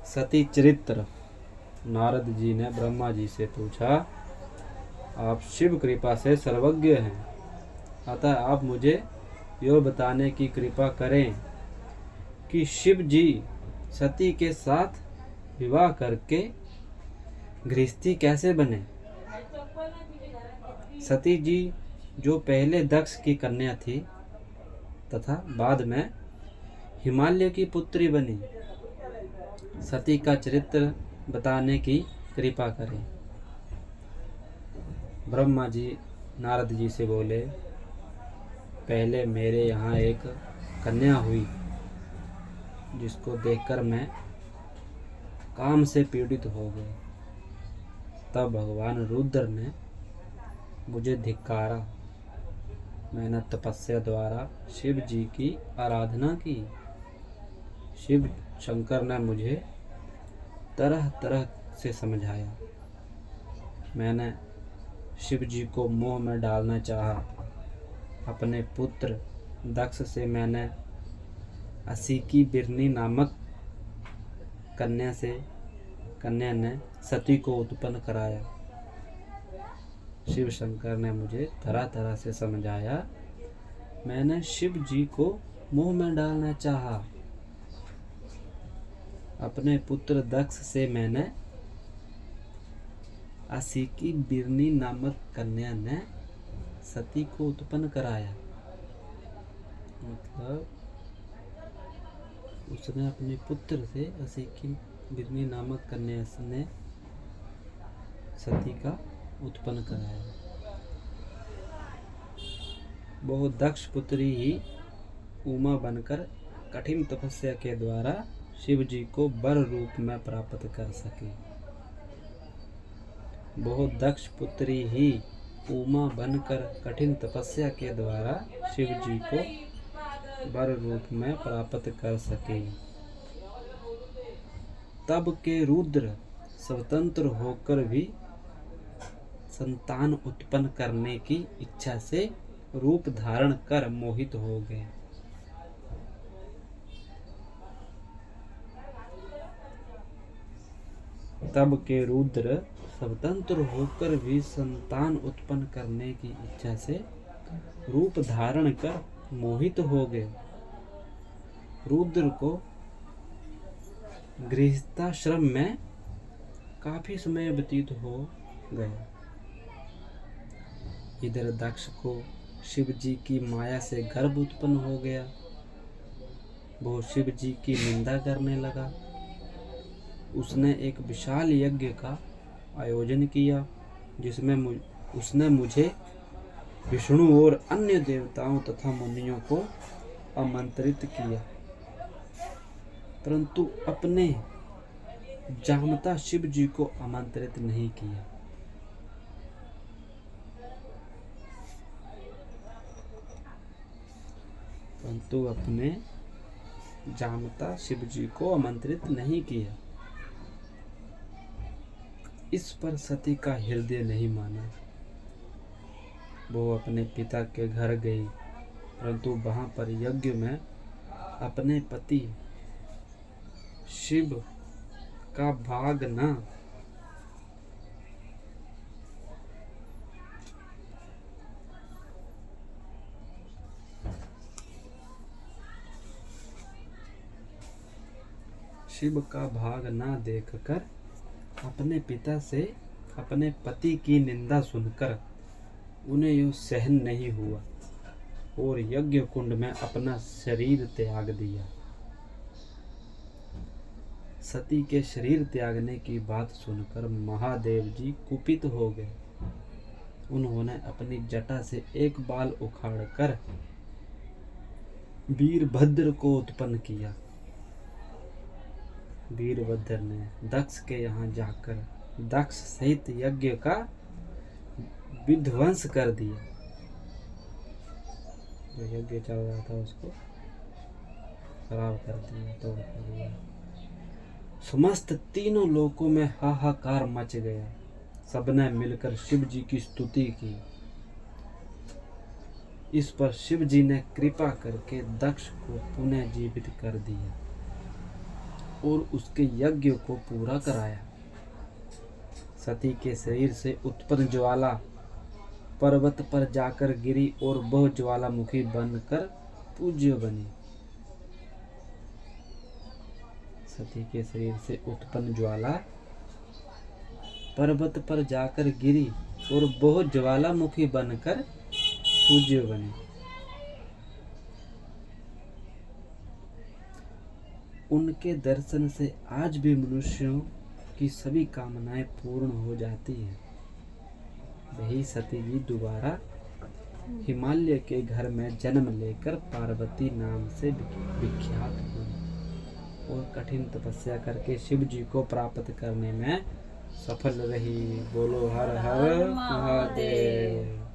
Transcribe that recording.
सती चरित्र। नारद जी ने ब्रह्मा जी से पूछा, आप शिव कृपा से सर्वज्ञ हैं, अतः आप मुझे यह बताने की कृपा करें कि शिव जी सती के साथ विवाह करके गृहस्थी कैसे बने। सती जी जो पहले दक्ष की कन्या थी तथा बाद में हिमालय की पुत्री बनी, सती का चरित्र बताने की कृपा करें। ब्रह्मा जी नारद जी से बोले, पहले मेरे यहाँ एक कन्या हुई जिसको देखकर मैं काम से पीड़ित हो गए। तब भगवान रुद्र ने मुझे धिक्कारा। मैंने तपस्या द्वारा शिव जी की आराधना की। शिव शंकर ने मुझे तरह तरह से समझाया। मैंने शिव जी को मोह में डालना चाहा। अपने पुत्र दक्ष से मैंने असीकी बिरनी नामक कन्या ने सती को उत्पन्न कराया। शिव शंकर ने मुझे तरह तरह से समझाया। मैंने शिव जी को मोह में डालना चाहा। अपने पुत्र दक्ष से मैंने असीकी बिरनी नामक कन्या ने सती को उत्पन्न कराया। मतलब उसने अपने पुत्र से असीकी बिरनी नामक कन्या ने सती का उत्पन्न कराया। वो दक्ष पुत्री ही उमा बनकर कठिन तपस्या के द्वारा शिव जी को वर रूप में प्राप्त कर सके। वो दक्ष पुत्री ही उमा बनकर कठिन तपस्या के द्वारा शिव जी को वर रूप में प्राप्त कर सके। तब के रुद्र स्वतंत्र होकर भी संतान उत्पन्न करने की इच्छा से रूप धारण कर मोहित हो गए। तब के रुद्र स्वतंत्र होकर भी संतान उत्पन्न करने की इच्छा से रूप धारण कर मोहित हो गए। रुद्र को गृहस्थाश्रम में काफी समय व्यतीत हो गया। इधर दक्ष को शिव जी की माया से गर्भ उत्पन्न हो गया। वो शिव जी की निंदा करने लगा। उसने एक विशाल यज्ञ का आयोजन किया जिसमें उसने मुझे, विष्णु और अन्य देवताओं तथा मुनियों को आमंत्रित किया, परंतु अपने जामता शिव जी को आमंत्रित नहीं किया। परंतु अपने जामता शिव जी को आमंत्रित नहीं किया। इस पर सती का हृदय नहीं माना। वो अपने पिता के घर गई, परंतु वहां पर यज्ञ में अपने पति शिव का भाग न देखकर अपने पिता से अपने पति की निंदा सुनकर उन्हें यह सहन नहीं हुआ और यज्ञ कुंड में अपना शरीर त्याग दिया। सती के शरीर त्यागने की बात सुनकर महादेव जी कुपित हो गए। उन्होंने अपनी जटा से एक बाल उखाड़कर वीरभद्र को उत्पन्न किया। वीरभद्र ने दक्ष के यहाँ जाकर दक्ष सहित यज्ञ का विध्वंस कर दिया। जो यज्ञ चल रहा था उसको खराब कर दिया, तोड़ दिया। समस्त तीनों लोकों में हाहाकार मच गया। सबने मिलकर शिव जी की स्तुति की। इस पर शिव जी ने कृपा करके दक्ष को पुनः जीवित कर दिया। और उसके यज्ञ को पूरा कराया। सती के शरीर से उत्पन्न ज्वाला पर्वत पर जाकर गिरी और वह ज्वालामुखी बनकर पूज्य बनी। सती के शरीर से उत्पन्न ज्वाला पर्वत पर जाकर गिरी और वह ज्वालामुखी बनकर पूज्य बनी। उनके दर्शन से आज भी मनुष्यों की सभी कामनाएं पूर्ण हो जाती हैं। वही सती जी दोबारा हिमालय के घर में जन्म लेकर पार्वती नाम से विख्यात हुई और कठिन तपस्या करके शिव जी को प्राप्त करने में सफल रही। बोलो हर हर महादेव।